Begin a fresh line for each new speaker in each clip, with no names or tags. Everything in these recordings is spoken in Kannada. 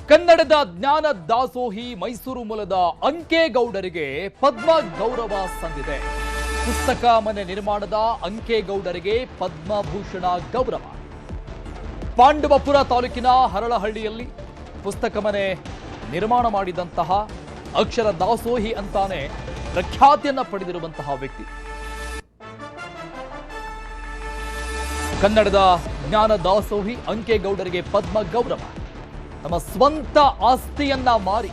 ಕನ್ನಡದ ಜ್ಞಾನ ದಾಸೋಹಿ ಮೈಸೂರು ಮೂಲದ ಅಂಕೇಗೌಡರಿಗೆ ಪದ್ಮ ಗೌರವ ಸಂದಿದೆ. ಪುಸ್ತಕ ಮನೆ ನಿರ್ಮಾಣದ ಅಂಕೇಗೌಡರಿಗೆ ಪದ್ಮಭೂಷಣ ಗೌರವ. ಪಾಂಡವಪುರ ತಾಲೂಕಿನ ಹರಳಹಳ್ಳಿಯಲ್ಲಿ ಪುಸ್ತಕ ಮನೆ ನಿರ್ಮಾಣ ಮಾಡಿದಂತಹ ಅಕ್ಷರ ದಾಸೋಹಿ ಅಂತಾನೆ ಪ್ರಖ್ಯಾತಿಯನ್ನ ಪಡೆದಿರುವಂತಹ ವ್ಯಕ್ತಿ. ಕನ್ನಡದ ಜ್ಞಾನ ದಾಸೋಹಿ ಅಂಕೇಗೌಡರಿಗೆ ಪದ್ಮ ಗೌರವ. ತಮ್ಮ ಸ್ವಂತ ಆಸ್ತಿಯನ್ನ ಮಾರಿ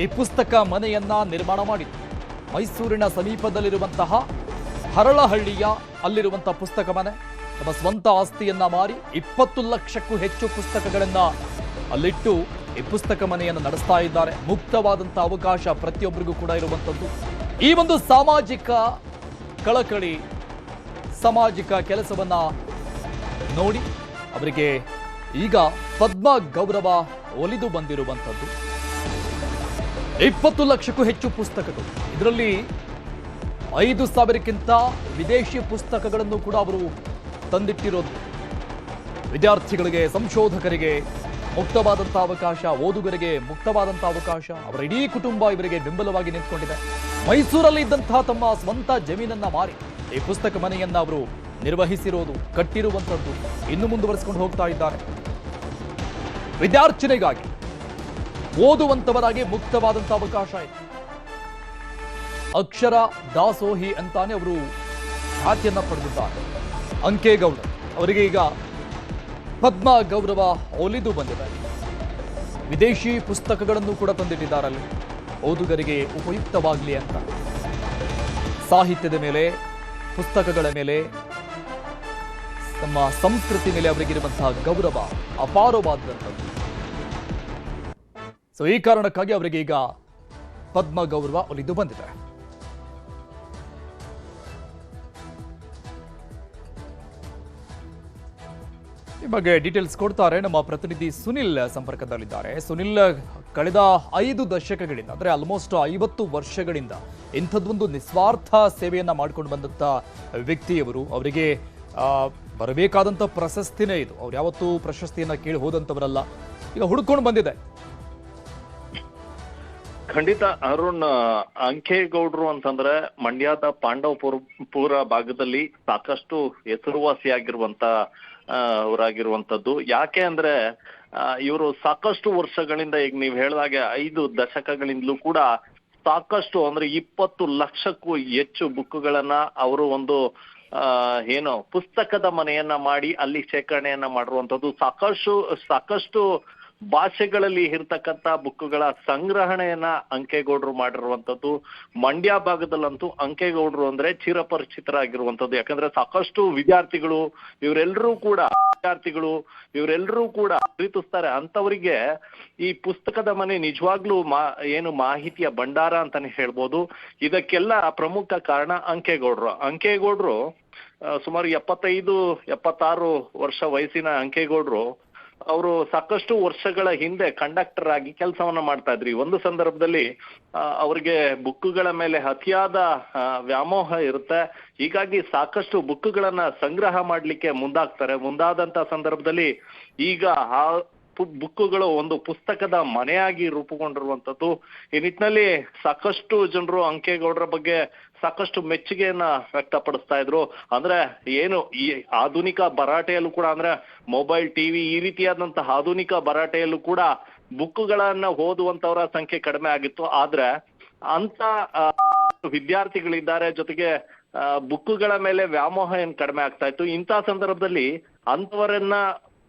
ಈ ಪುಸ್ತಕ ಮನೆಯನ್ನ ನಿರ್ಮಾಣ ಮಾಡಿದ್ರು. ಮೈಸೂರಿನ ಸಮೀಪದಲ್ಲಿರುವಂತಹ ಹರಳಹಳ್ಳಿಯ ಅಲ್ಲಿರುವಂತಹ ಪುಸ್ತಕ ಮನೆ ತಮ್ಮ ಸ್ವಂತ ಆಸ್ತಿಯನ್ನ ಮಾರಿ 20 ಲಕ್ಷಕ್ಕೂ ಹೆಚ್ಚು ಪುಸ್ತಕಗಳನ್ನ ಅಲ್ಲಿಟ್ಟು ಈ ಪುಸ್ತಕ ಮನೆಯನ್ನು ನಡೆಸ್ತಾ ಇದ್ದಾರೆ. ಮುಕ್ತವಾದಂತಹ ಅವಕಾಶ ಪ್ರತಿಯೊಬ್ಬರಿಗೂ ಕೂಡ ಇರುವಂತದ್ದು. ಈ ಒಂದು ಸಾಮಾಜಿಕ ಕಳಕಳಿ, ಸಾಮಾಜಿಕ ಕೆಲಸವನ್ನ ನೋಡಿ ಅವರಿಗೆ ಈಗ ಪದ್ಮ ಗೌರವ ಒಲಿದು ಬಂದಿರುವಂಥದ್ದು. 20 ಲಕ್ಷಕ್ಕೂ ಹೆಚ್ಚು ಪುಸ್ತಕಗಳು, ಇದರಲ್ಲಿ 5,000ಕ್ಕಿಂತ ವಿದೇಶಿ ಪುಸ್ತಕಗಳನ್ನು ಕೂಡ ಅವರು ತಂದಿಟ್ಟಿರೋದು. ವಿದ್ಯಾರ್ಥಿಗಳಿಗೆ, ಸಂಶೋಧಕರಿಗೆ ಮುಕ್ತವಾದಂತಹ ಅವಕಾಶ, ಓದುಗರಿಗೆ ಮುಕ್ತವಾದಂತಹ ಅವಕಾಶ, ಅವರ ಇಡೀ ಕುಟುಂಬ ಇವರಿಗೆ ಬೆಂಬಲವಾಗಿ ನಿಂತ್ಕೊಂಡಿದೆ. ಮೈಸೂರಲ್ಲಿ ಇದ್ದಂತಹ ತಮ್ಮ ಸ್ವಂತ ಜಮೀನನ್ನ ಮಾರಿ ಈ ಪುಸ್ತಕ ಮನೆಯನ್ನ ಅವರು ನಿರ್ವಹಿಸಿರೋದು, ಕಟ್ಟಿರುವಂಥದ್ದು ಇನ್ನು ಮುಂದುವರಿಸಿಕೊಂಡು ಹೋಗ್ತಾ ಇದ್ದಾರೆ. ವಿದ್ಯಾರ್ಚನೆಗಾಗಿ, ಓದುವಂತವರಾಗಿ ಮುಕ್ತವಾದಂತಹ ಅವಕಾಶ ಇದೆ. ಅಕ್ಷರ ದಾಸೋಹಿ ಅಂತಾನೆ ಅವರು ಖ್ಯಾತಿಯನ್ನ ಪಡೆದಿದ್ದಾರೆ. ಅಂಕೇಗೌಡ ಅವರಿಗೆ ಈಗ ಪದ್ಮ ಗೌರವ ಒಲಿದು ಬಂದಿದೆ. ವಿದೇಶಿ ಪುಸ್ತಕಗಳನ್ನು ಕೂಡ ತಂದಿಟ್ಟಿದ್ದಾರೆ ಅಲ್ಲಿ, ಓದುಗರಿಗೆ ಉಪಯುಕ್ತವಾಗಲಿ ಅಂತ. ಸಾಹಿತ್ಯದ ಮೇಲೆ, ಪುಸ್ತಕಗಳ ಮೇಲೆ, ನಮ್ಮ ಸಂಸ್ಕೃತಿ ಮೇಲೆ ಅವರಿಗಿರುವಂತಹ ಗೌರವ ಅಪಾರವಾದಂಥದ್ದು. ಸೊ ಈ ಕಾರಣಕ್ಕಾಗಿ ಅವರಿಗೆ ಈಗ ಪದ್ಮ ಗೌರವ ಒಲಿದು ಬಂದಿದೆ. ಈ ಬಗ್ಗೆ ಡೀಟೇಲ್ಸ್ ಕೊಡ್ತಾರೆ ನಮ್ಮ ಪ್ರತಿನಿಧಿ ಸುನಿಲ್ ಸಂಪರ್ಕದಲ್ಲಿದ್ದಾರೆ. ಸುನಿಲ್, ಕಳೆದ 5 ದಶಕಗಳಿಂದ ಅಂದ್ರೆ ಆಲ್ಮೋಸ್ಟ್ 50 ವರ್ಷಗಳಿಂದ ಇಂಥದ್ದೊಂದು ನಿಸ್ವಾರ್ಥ ಸೇವೆಯನ್ನ ಮಾಡ್ಕೊಂಡು ಬಂದಂತ ವ್ಯಕ್ತಿಯವರು. ಅವರಿಗೆ ಬರಬೇಕಾದಂಥ ಪ್ರಶಸ್ತಿನೇ ಇದು. ಅವ್ರು ಯಾವತ್ತೂ ಪ್ರಶಸ್ತಿಯನ್ನ ಕೇಳಿ ಹೋದಂಥವರಲ್ಲ, ಈಗ ಹುಡ್ಕೊಂಡು ಬಂದಿದೆ.
ಖಂಡಿತ ಅರುಣ್, ಅಂಕೇಗೌಡರು ಅಂತಂದ್ರೆ ಮಂಡ್ಯದ ಪಾಂಡವಪುರ ಭಾಗದಲ್ಲಿ ಸಾಕಷ್ಟು ಹೆಸರುವಾಸಿಯಾಗಿರುವಂತ ಅವರಾಗಿರುವಂತದ್ದು. ಯಾಕೆ ಅಂದ್ರೆ ಇವರು ಸಾಕಷ್ಟು ವರ್ಷಗಳಿಂದ, ಈಗ ನೀವು ಹೇಳಿದಾಗೆ 5 ದಶಕಗಳಿಂದಲೂ ಕೂಡ ಸಾಕಷ್ಟು ಅಂದ್ರೆ 20 ಲಕ್ಷಕ್ಕೂ ಹೆಚ್ಚು ಬುಕ್ಗಳನ್ನ ಅವರು ಒಂದು ಏನು ಪುಸ್ತಕದ ಮನೆಯನ್ನ ಮಾಡಿ ಅಲ್ಲಿ ಶೇಖರಣೆಯನ್ನ ಮಾಡಿರುವಂತದ್ದು. ಸಾಕಷ್ಟು ಭಾಷೆಗಳಲ್ಲಿ ಇರ್ತಕ್ಕಂಥ ಬುಕ್ಗಳ ಸಂಗ್ರಹಣೆಯನ್ನ ಅಂಕೇಗೌಡರು ಮಾಡಿರುವಂತದ್ದು. ಮಂಡ್ಯ ಭಾಗದಲ್ಲಂತೂ ಅಂಕೇಗೌಡರು ಅಂದ್ರೆ ಚಿರಪರಿಚಿತರಾಗಿರುವಂತದ್ದು. ಯಾಕಂದ್ರೆ ಸಾಕಷ್ಟು ವಿದ್ಯಾರ್ಥಿಗಳು ಇವರೆಲ್ಲರೂ ಕೂಡ ಪ್ರೀತಿಸ್ತಾರೆ. ಅಂತವರಿಗೆ ಈ ಪುಸ್ತಕದ ಮನೆ ನಿಜವಾಗ್ಲೂ ಏನು ಮಾಹಿತಿಯ ಭಂಡಾರ ಅಂತಾನೆ ಹೇಳ್ಬೋದು. ಇದಕ್ಕೆಲ್ಲ ಪ್ರಮುಖ ಕಾರಣ ಅಂಕೇಗೌಡರು ಸುಮಾರು 75-76 ವರ್ಷ ವಯಸ್ಸಿನ ಅಂಕೇಗೌಡರು ಅವರು ಸಾಕಷ್ಟು ವರ್ಷಗಳ ಹಿಂದೆ ಕಂಡಕ್ಟರ್ ಆಗಿ ಕೆಲಸವನ್ನ ಮಾಡ್ತಾ ಇದ್ರಿ. ಒಂದು ಸಂದರ್ಭದಲ್ಲಿ ಅವ್ರಿಗೆ ಬುಕ್ಗಳ ಮೇಲೆ ಅತಿಯಾದ ವ್ಯಾಮೋಹ ಇರುತ್ತೆ. ಹೀಗಾಗಿ ಸಾಕಷ್ಟು ಬುಕ್ಗಳನ್ನ ಸಂಗ್ರಹ ಮಾಡ್ಲಿಕ್ಕೆ ಮುಂದಾದಂತ ಸಂದರ್ಭದಲ್ಲಿ ಈಗ ಆ ಬುಕ್ಗಳು ಒಂದು ಪುಸ್ತಕದ ಮನೆಯಾಗಿ ರೂಪುಗೊಂಡಿರುವಂತದ್ದು. ಈ ನಿಟ್ಟಿನಲ್ಲಿ ಸಾಕಷ್ಟು ಜನರು ಅಂಕೇಗೌಡರ ಬಗ್ಗೆ ಸಾಕಷ್ಟು ಮೆಚ್ಚುಗೆಯನ್ನ ವ್ಯಕ್ತಪಡಿಸ್ತಾ ಇದ್ರು. ಅಂದ್ರೆ ಏನು ಈ ಆಧುನಿಕ ಭರಾಟೆಯಲ್ಲೂ ಕೂಡ, ಅಂದ್ರೆ ಮೊಬೈಲ್, ಟಿವಿ ಈ ರೀತಿಯಾದಂತಹ ಆಧುನಿಕ ಭರಾಟೆಯಲ್ಲೂ ಕೂಡ ಬುಕ್ಗಳನ್ನ ಓದುವಂತವರ ಸಂಖ್ಯೆ ಕಡಿಮೆ ಆಗಿತ್ತು. ಆದ್ರೆ ಅಂತ ವಿದ್ಯಾರ್ಥಿಗಳಿದ್ದಾರೆ, ಜೊತೆಗೆ ಬುಕ್ಗಳ ಮೇಲೆ ವ್ಯಾಮೋಹ ಏನ್ ಕಡಿಮೆ ಆಗ್ತಾ ಇತ್ತು. ಇಂಥ ಸಂದರ್ಭದಲ್ಲಿ ಅಂತವರನ್ನ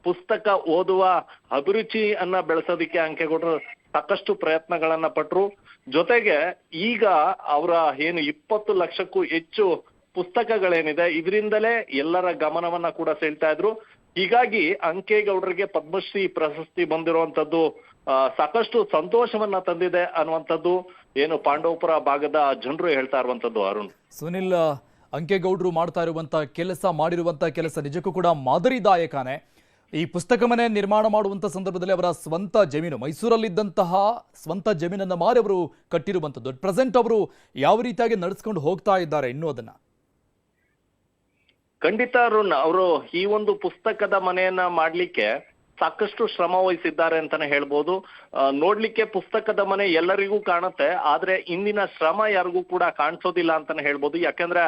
ಪುಸ್ತಕ ಓದುವ ಅಭಿರುಚಿಯನ್ನ ಬೆಳೆಸೋದಿಕ್ಕೆ ಅಂಕೇಗೌಡರು ಸಾಕಷ್ಟು ಪ್ರಯತ್ನಗಳನ್ನ ಪಟ್ರು. ಜೊತೆಗೆ ಈಗ ಅವರ ಏನು 20 ಲಕ್ಷಕ್ಕೂ ಹೆಚ್ಚು ಪುಸ್ತಕಗಳೇನಿದೆ ಇದರಿಂದಲೇ ಎಲ್ಲರ ಗಮನವನ್ನ ಕೂಡ ಸೆಳ್ತಾ ಇದ್ರು. ಹೀಗಾಗಿ ಅಂಕೇಗೌಡರಿಗೆ ಪದ್ಮಶ್ರೀ ಪ್ರಶಸ್ತಿ ಬಂದಿರುವಂತದ್ದು ಸಾಕಷ್ಟು ಸಂತೋಷವನ್ನ ತಂದಿದೆ ಅನ್ನುವಂಥದ್ದು ಏನು ಪಾಂಡವಪುರ ಭಾಗದ ಜನರು ಹೇಳ್ತಾ ಇರುವಂತದ್ದು. ಅರುಣ್,
ಸುನಿಲ್, ಅಂಕೇಗೌಡರು ಮಾಡಿರುವಂತಹ ಕೆಲಸ ನಿಜಕ್ಕೂ ಕೂಡ ಮಾದರಿದಾಯಕನೇ. ಈ ಪುಸ್ತಕ ಮನೆ ನಿರ್ಮಾಣ ಮಾಡುವಂತ ಸಂದರ್ಭದಲ್ಲಿ ಅವರ ಸ್ವಂತ ಜಮೀನು, ಮೈಸೂರಲ್ಲಿದ್ದಂತಹ ಸ್ವಂತ ಜಮೀನನ್ನ ಮಾರಿ ಅವರು ಕಟ್ಟಿರುವಂತದ್ದು. ಪ್ರೆಸೆಂಟ್ ಅವರು ಯಾವ ರೀತಿಯಾಗಿ ನಡೆಸ್ಕೊಂಡು ಹೋಗ್ತಾ ಇದ್ದಾರೆ ಇನ್ನೂ ಅದನ್ನ?
ಖಂಡಿತ ಅರುಣ್, ಅವರು ಈ ಒಂದು ಪುಸ್ತಕದ ಮನೆಯನ್ನ ಮಾಡ್ಲಿಕ್ಕೆ ಸಾಕಷ್ಟು ಶ್ರಮ ವಹಿಸಿದ್ದಾರೆ ಅಂತಾನೆ ಹೇಳ್ಬೋದು. ನೋಡ್ಲಿಕ್ಕೆ ಪುಸ್ತಕದ ಮನೆ ಎಲ್ಲರಿಗೂ ಕಾಣುತ್ತೆ, ಆದ್ರೆ ಇಂದಿನ ಶ್ರಮ ಯಾರಿಗೂ ಕೂಡ ಕಾಣಿಸೋದಿಲ್ಲ ಅಂತಾನೆ ಹೇಳ್ಬೋದು. ಯಾಕಂದ್ರೆ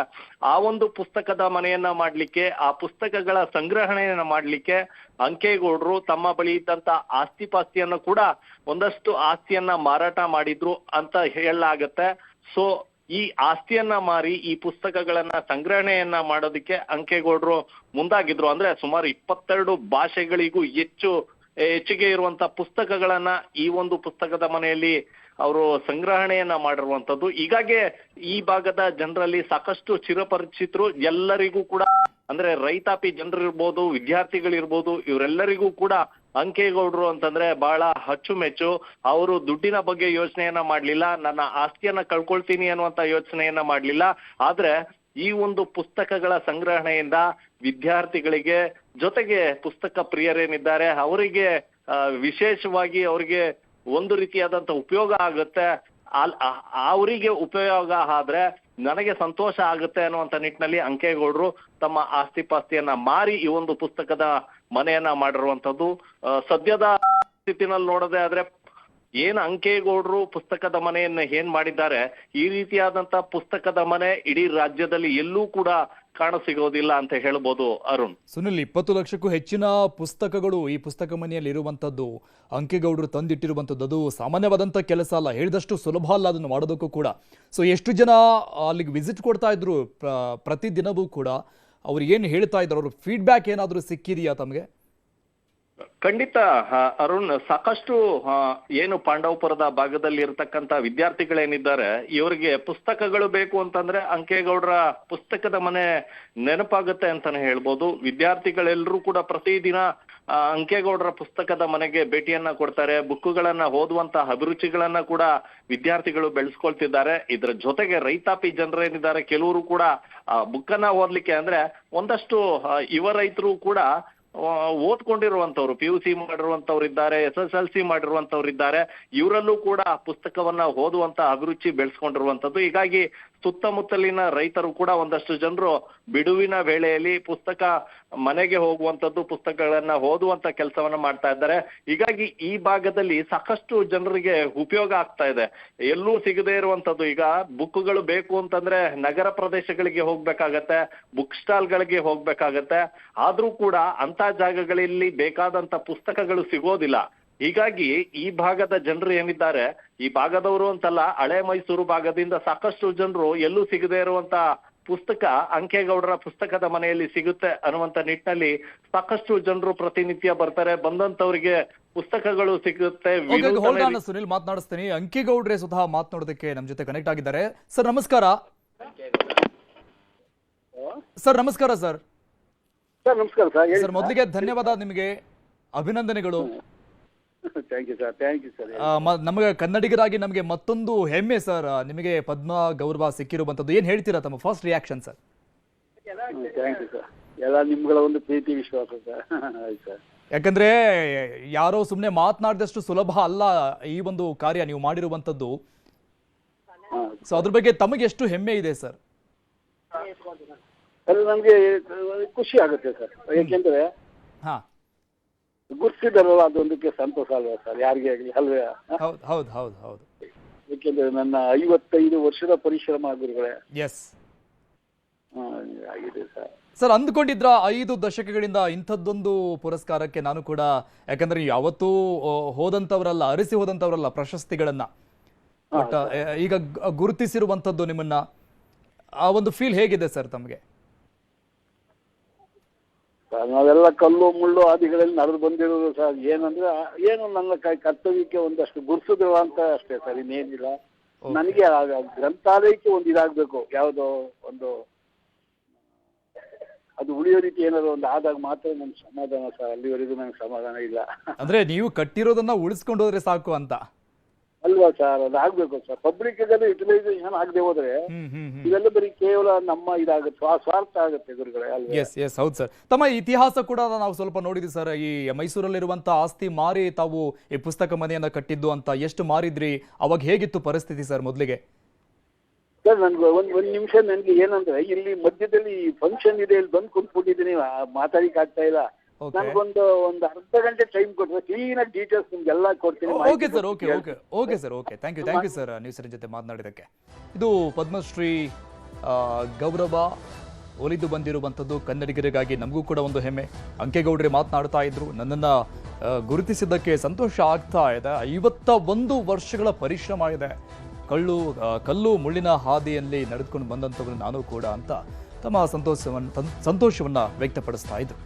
ಆ ಒಂದು ಪುಸ್ತಕದ ಮನೆಯನ್ನ ಮಾಡ್ಲಿಕ್ಕೆ, ಆ ಪುಸ್ತಕಗಳ ಸಂಗ್ರಹಣೆಯನ್ನ ಮಾಡ್ಲಿಕ್ಕೆ ಅಂಕೇಗೌಡರು ತಮ್ಮ ಬಳಿ ಇದ್ದಂತ ಆಸ್ತಿ ಪಾಸ್ತಿಯನ್ನು ಕೂಡ ಒಂದಷ್ಟು ಆಸ್ತಿಯನ್ನ ಮಾರಾಟ ಮಾಡಿದ್ರು ಅಂತ ಹೇಳಲಾಗತ್ತೆ. ಸೊ ಈ ಆಸ್ತಿಯನ್ನ ಮಾರಿ ಈ ಪುಸ್ತಕಗಳನ್ನ ಸಂಗ್ರಹಣೆಯನ್ನ ಮಾಡೋದಕ್ಕೆ ಅಂಕೇಗೌಡರು ಮುಂದಾಗಿದ್ರು. ಅಂದ್ರೆ ಸುಮಾರು 22 ಭಾಷೆಗಳಿಗೂ ಹೆಚ್ಚಿಗೆ ಇರುವಂತ ಪುಸ್ತಕಗಳನ್ನ ಈ ಒಂದು ಪುಸ್ತಕದ ಮನೆಯಲ್ಲಿ ಅವರು ಸಂಗ್ರಹಣೆಯನ್ನ ಮಾಡಿರುವಂತದ್ದು. ಹೀಗಾಗಿ ಈ ಭಾಗದ ಜನರಲ್ಲಿ ಸಾಕಷ್ಟು ಚಿರಪರಿಚಿತರು. ಎಲ್ಲರಿಗೂ ಕೂಡ ಅಂದ್ರೆ ರೈತಾಪಿ ಜನರಿರ್ಬೋದು, ವಿದ್ಯಾರ್ಥಿಗಳಿರ್ಬೋದು, ಇವರೆಲ್ಲರಿಗೂ ಕೂಡ ಅಂಕೇಗೌಡರು ಅಂತಂದ್ರೆ ಬಹಳ ಅಚ್ಚುಮೆಚ್ಚು. ಅವರು ದುಡ್ಡಿನ ಬಗ್ಗೆ ಯೋಚನೆಯನ್ನ ಮಾಡ್ಲಿಲ್ಲ, ನನ್ನ ಆಸ್ತಿಯನ್ನ ಕಳ್ಕೊಳ್ತೀನಿ ಅನ್ನುವಂತ ಯೋಚನೆಯನ್ನ ಮಾಡ್ಲಿಲ್ಲ. ಆದ್ರೆ ಈ ಒಂದು ಪುಸ್ತಕಗಳ ಸಂಗ್ರಹಣೆಯಿಂದ ವಿದ್ಯಾರ್ಥಿಗಳಿಗೆ, ಜೊತೆಗೆ ಪುಸ್ತಕ ಪ್ರಿಯರೇನಿದ್ದಾರೆ ಅವರಿಗೆ ವಿಶೇಷವಾಗಿ ಅವರಿಗೆ ಒಂದು ರೀತಿಯಾದಂತ ಉಪಯೋಗ ಆಗುತ್ತೆ. ಅವರಿಗೆ ಉಪಯೋಗ ಆದ್ರೆ ನನಗೆ ಸಂತೋಷ ಆಗುತ್ತೆ ಅನ್ನುವಂತ ನಿಟ್ಟಿನಲ್ಲಿ ಅಂಕೇಗೌಡರು ತಮ್ಮ ಆಸ್ತಿ ಪಾಸ್ತಿಯನ್ನ ಮಾರಿ ಈ ಒಂದು ಪುಸ್ತಕದ ಮನೆಯನ್ನ ಮಾಡಿರುವಂತದ್ದು. ಸದ್ಯದ ಸ್ಥಿತಿನಲ್ಲಿ ನೋಡೋದೇ ಆದ್ರೆ ಏನ್ ಅಂಕೇಗೌಡರು ಪುಸ್ತಕದ ಮನೆಯನ್ನ ಏನ್ ಮಾಡಿದ್ದಾರೆ, ಈ ರೀತಿಯಾದಂತ ಪುಸ್ತಕದ ಮನೆ ಇಡೀ ರಾಜ್ಯದಲ್ಲಿ ಎಲ್ಲೂ ಕೂಡ ಕಾಣಸಿಗೋದಿಲ್ಲ ಅಂತ ಹೇಳ್ಬೋದು ಅರುಣ್.
ಸುನಿಲ್, 20 ಲಕ್ಷಕ್ಕೂ ಹೆಚ್ಚಿನ ಪುಸ್ತಕಗಳು ಈ ಪುಸ್ತಕ ಮನೆಯಲ್ಲಿ ಇರುವಂತದ್ದು, ಅಂಕೇಗೌಡರು ತಂದಿಟ್ಟಿರುವಂತದ್ದು, ಅದು ಸಾಮಾನ್ಯವಾದಂತ ಕೆಲಸ ಅಲ್ಲ, ಹೇಳಿದಷ್ಟು ಸುಲಭ ಅಲ್ಲ ಅದನ್ನು ಮಾಡೋದಕ್ಕೂ ಕೂಡ. ಸೊ ಎಷ್ಟು ಜನ ಅಲ್ಲಿಗೆ ವಿಸಿಟ್ ಕೊಡ್ತಾ ಇದ್ರು ಪ್ರತಿದಿನವೂ ಕೂಡ, ಅವ್ರು ಏನು ಹೇಳ್ತಾ ಇದ್ರು, ಅವ್ರ ಫೀಡ್ಬ್ಯಾಕ್ ಏನಾದರೂ ಸಿಕ್ಕಿದೆಯಾ ತಮಗೆ?
ಖಂಡಿತ ಅರುಣ್, ಸಾಕಷ್ಟು ಏನು ಪಾಂಡವಪುರದ ಭಾಗದಲ್ಲಿ ಇರತಕ್ಕಂತ ವಿದ್ಯಾರ್ಥಿಗಳೇನಿದ್ದಾರೆ, ಇವರಿಗೆ ಪುಸ್ತಕಗಳು ಬೇಕು ಅಂತಂದ್ರೆ ಅಂಕೇಗೌಡರ ಪುಸ್ತಕದ ಮನೆ ನೆನಪಾಗುತ್ತೆ ಅಂತಾನೆ ಹೇಳ್ಬೋದು. ವಿದ್ಯಾರ್ಥಿಗಳೆಲ್ಲರೂ ಕೂಡ ಪ್ರತಿದಿನ ಅಂಕೇಗೌಡರ ಪುಸ್ತಕದ ಮನೆಗೆ ಭೇಟಿಯನ್ನ ಕೊಡ್ತಾರೆ. ಬುಕ್ಕುಗಳನ್ನ ಓದುವಂತ ಅಭಿರುಚಿಗಳನ್ನ ಕೂಡ ವಿದ್ಯಾರ್ಥಿಗಳು ಬೆಳೆಸ್ಕೊಳ್ತಿದ್ದಾರೆ. ಇದ್ರ ಜೊತೆಗೆ ರೈತಾಪಿ ಜನರೇನಿದ್ದಾರೆ, ಕೆಲವರು ಕೂಡ ಬುಕ್ಕನ್ನ ಓದ್ಲಿಕ್ಕೆ ಅಂದ್ರೆ ಒಂದಷ್ಟು ಯುವ ರೈತರು ಕೂಡ ಓದ್ಕೊಂಡಿರುವಂತವ್ರು, PUC ಮಾಡಿರುವಂತವ್ರು ಇದ್ದಾರೆ, SSLC ಮಾಡಿರುವಂತವ್ರು ಇದ್ದಾರೆ. ಇವರಲ್ಲೂ ಕೂಡ ಪುಸ್ತಕವನ್ನ ಓದುವಂತ ಅಭಿರುಚಿ ಬೆಳೆಸ್ಕೊಂಡಿರುವಂತದ್ದು. ಹೀಗಾಗಿ ಸುತ್ತಮುತ್ತಲಿನ ರೈತರು ಕೂಡ ಒಂದಷ್ಟು ಜನರು ಬಿಡುವಿನ ವೇಳೆಯಲ್ಲಿ ಪುಸ್ತಕ ಮನೆಗೆ ಹೋಗುವಂತದ್ದು, ಪುಸ್ತಕಗಳನ್ನ ಓದುವಂತ ಕೆಲಸವನ್ನ ಮಾಡ್ತಾ ಇದ್ದಾರೆ. ಹೀಗಾಗಿ ಈ ಭಾಗದಲ್ಲಿ ಸಾಕಷ್ಟು ಜನರಿಗೆ ಉಪಯೋಗ ಆಗ್ತಾ ಇದೆ. ಎಲ್ಲೂ ಸಿಗದೇ ಇರುವಂತದ್ದು, ಈಗ ಬುಕ್ಗಳು ಬೇಕು ಅಂತಂದ್ರೆ ನಗರ ಪ್ರದೇಶಗಳಿಗೆ ಹೋಗ್ಬೇಕಾಗತ್ತೆ, ಬುಕ್ ಸ್ಟಾಲ್ ಗಳಿಗೆ ಹೋಗ್ಬೇಕಾಗತ್ತೆ. ಆದ್ರೂ ಕೂಡ ಅಂತ ಜಾಗಗಳಲ್ಲಿ ಬೇಕಾದಂತ ಪುಸ್ತಕಗಳು ಸಿಗೋದಿಲ್ಲ. ಹೀಗಾಗಿ ಈ ಭಾಗದ ಜನರು ಏನಿದ್ದಾರೆ, ಈ ಭಾಗದವರು ಅಂತಲ್ಲ, ಹಳೆ ಮೈಸೂರು ಭಾಗದಿಂದ ಸಾಕಷ್ಟು ಜನರು ಎಲ್ಲೂ ಸಿಗದೇ ಇರುವಂತ ಪುಸ್ತಕ ಅಂಕೇಗೌಡರ ಪುಸ್ತಕದ ಮನೆಯಲ್ಲಿ ಸಿಗುತ್ತೆ ಅನ್ನುವಂತ ನಿಟ್ಟಿನಲ್ಲಿ ಸಾಕಷ್ಟು ಜನರು ಪ್ರತಿನಿತ್ಯ ಬರ್ತಾರೆ. ಬಂದಂತವರಿಗೆ ಪುಸ್ತಕಗಳು ಸಿಗುತ್ತೆ.
ಸುನಿಲ್ ಮಾತನಾಡಿಸ್ತೀನಿ. ಅಂಕೇಗೌಡ್ರೆ ಸ್ವತಃ ಮಾತನಾಡೋದಕ್ಕೆ ನಮ್ಮ ಜೊತೆ ಕನೆಕ್ಟ್ ಆಗಿದ್ದಾರೆ. ಸರ್ ನಮಸ್ಕಾರ. ಸರ್ ನಮಸ್ಕಾರ. ಸರ್
ನಮಸ್ಕಾರ
ಸರ್, ಮೊದಲಿಗೆ ಧನ್ಯವಾದ, ನಿಮಗೆ ಅಭಿನಂದನೆಗಳು. ನಮಗೆ ಕನ್ನಡಿಗರಾಗಿ ನಮಗೆ ಮತ್ತೊಂದು ಹೆಮ್ಮೆ ಸರ್, ನಿಮಗೆ ಪದ್ಮ ಗೌರವ ಸಿಕ್ಕಿರುವಂತದ್ದು. ಏನ್ ಹೇಳ್ತೀರಾ ತಮ್ಮ ಫಸ್ಟ್ ರಿಯಾಕ್ಷನ್ ಸರ್?
ಎಲ್ಲ ನಿಮ್ಗಳ ಒಂದು ಪ್ರೀತಿ ವಿಶ್ವಾಸ ಸರ್.
ಯಾಕಂದ್ರೆ ಯಾರೋ ಸುಮ್ನೆ ಮಾತನಾಡಿದಷ್ಟು ಸುಲಭ ಅಲ್ಲ ಈ ಒಂದು ಕಾರ್ಯ ನೀವು ಮಾಡಿರುವಂತದ್ದು. ಸೊ ಅದ್ರ ಬಗ್ಗೆ ತಮಗೆ ಎಷ್ಟು ಹೆಮ್ಮೆ ಇದೆ ಸರ್?
ನಮ್ಗೆ ಖುಷಿ ಆಗುತ್ತೆ ಸರ್. ಯಾಕೆಂದ್ರೆ
ಹಾ,
ಗುರ್ತಿದಾರಲ್ಲ, ಅದೊಂದಕ್ಕೆ ಸಂತೋಷ ಅಲ್ವಾ ಸರ್, ಯಾರಿಗೆ ಆಗ್ಲಿ ಅಲ್ವೇ?
ಹೌದು ಹೌದು ಹೌದು.
ಯಾಕೆಂದ್ರೆ ನನ್ನ 55 ವರ್ಷದ ಪರಿಶ್ರಮ ಗುರುಗಳೇ.
ಎಸ್
ಆಗಿದೆ ಸರ್.
ಸರ್, ಅಂದ್ಕೊಂಡಿದ್ರ 5 ದಶಕಗಳಿಂದ ಇಂಥದ್ದೊಂದು ಪುರಸ್ಕಾರಕ್ಕೆ ನಾನು ಕೂಡ, ಯಾಕಂದ್ರೆ ಯಾವತ್ತೂ ಹೋದಂತವರಲ್ಲ, ಅರಸಿ ಹೋದಂತವರಲ್ಲ ಪ್ರಶಸ್ತಿಗಳನ್ನ, ಬಟ್ ಈಗ ಗುರುತಿಸಿರುವಂತದ್ದು ನಿಮ್ಮನ್ನ, ಆ ಒಂದು ಫೀಲ್ ಹೇಗಿದೆ ಸರ್ ತಮಗೆ?
ನಾವೆಲ್ಲ ಕಲ್ಲು ಮುಳ್ಳು ಆದಿಗಳಲ್ಲಿ ನಡೆದು ಬಂದಿರೋದು ಸರ್. ಏನಂದ್ರೆ ಏನು ನನ್ನ ಕರ್ತವ್ಯಕ್ಕೆ ಒಂದಷ್ಟು ಗುರ್ಸಿದ್ರು ಅಂತ ಅಷ್ಟೇ ಸರ್, ಇನ್ನೇನಿಲ್ಲ. ನನಗೆ ಗ್ರಂಥಾಲಯಕ್ಕೆ ಒಂದು ಇದಾಗಬೇಕು, ಯಾವುದೋ ಒಂದು ಅದು ಉಳಿಯೋ ರೀತಿ ಏನಾದ್ರು ಒಂದು ಆದಾಗ ಮಾತ್ರ ನನ್ಗೆ ಸಮಾಧಾನ ಸರ್. ಅಲ್ಲಿವರೆಗೂ ನನಗೆ ಸಮಾಧಾನ ಇಲ್ಲ. ಅಂದ್ರೆ
ನೀವು ಕಟ್ಟಿರೋದನ್ನ ಉಳಿಸ್ಕೊಂಡು ಹೋದ್ರೆ ಸಾಕು ಅಂತ
ಅಲ್ವಾ ಸರ್? ಅದು ಆಗ್ಬೇಕು ಸರ್. ಪಬ್ಲಿಕ್ ಯುಟಿಲೈಸೇಷನ್ ಆಗದೆ ಹೋದ್ರೆ ಇದೆಲ್ಲ ಬರೀ ಕೇವಲ ನಮ್ಮ ಇದಾಗುತ್ತೆ, ಸ್ವಾರ್ಥ ಆಗುತ್ತೆ ಗುರುಗಳೇ ಅಲ್ವಾ?
ಎಸ್ ಹೌದು ಸರ್. ತಮ್ಮ ಇತಿಹಾಸ ಕೂಡ ನಾವು ಸ್ವಲ್ಪ ನೋಡಿದ್ವಿ ಸರ್. ಈ ಮೈಸೂರಲ್ಲಿರುವಂತ ಆಸ್ತಿ ಮಾರಿ ತಾವು ಈ ಪುಸ್ತಕ ಮನೆಯನ್ನ ಕಟ್ಟಿದ್ದು ಅಂತ. ಎಷ್ಟು ಮಾರಿದ್ರಿ, ಅವಾಗ ಹೇಗಿತ್ತು ಪರಿಸ್ಥಿತಿ ಸರ್ ಮೊದಲಿಗೆ?
ಸರ್ ನನ್ಗೆ ಒಂದ್ ನಿಮಿಷ, ನನ್ಗೆ ಏನಂದ್ರೆ ಇಲ್ಲಿ ಮಧ್ಯದಲ್ಲಿ ಫಂಕ್ಷನ್ ಇದೆ, ಇಲ್ಲಿ ಬಂದು ಕುಂತ್ಬಿಟ್ಟಿದ್ದೀನಿ, ಮಾತಾಡಿಕ್ ಆಗ್ತಾ ಇಲ್ಲ.
Okay.
ಒಂದು ಅರ್ಧ ಗಂಟೆ ಟೈಮ್ ಕೊಟ್ಟರೆ ಕ್ಲೀನ್ ಆಗಿ ಡೀಟೇಲ್ಸ್ ನಿಮ್ಗೆಲ್ಲ ಕೊಡ್ತೀನಿ.
Okay sir, okay sir, okay. Thank you sir news ಜೊತೆ ಮಾತನಾಡಿದ್ದಕ್ಕೆ. ಇದು ಪದ್ಮಶ್ರೀ ಗೌರವ ಒಲಿದು ಬಂದಿರುವಂಥದ್ದು ಕನ್ನಡಿಗರಿಗಾಗಿ ನಮಗೂ ಕೂಡ ಒಂದು ಹೆಮ್ಮೆ. ಅಂಕೇಗೌಡ್ರೆ ಮಾತನಾಡ್ತಾ ಇದ್ರು, ನನ್ನನ್ನು ಗುರುತಿಸಿದ್ದಕ್ಕೆ ಸಂತೋಷ ಆಗ್ತಾ ಇದೆ. 51 ವರ್ಷಗಳ ಪರಿಶ್ರಮ ಇದೆ, ಕಲ್ಲು ಮುಳ್ಳಿನ ಹಾದಿಯಲ್ಲಿ ನಡೆದುಕೊಂಡು ಬಂದಂಥವ್ರು ನಾನು ಕೂಡ ಅಂತ ತಮ್ಮ ಸಂತೋಷವನ್ನ ವ್ಯಕ್ತಪಡಿಸ್ತಾ ಇದ್ರು.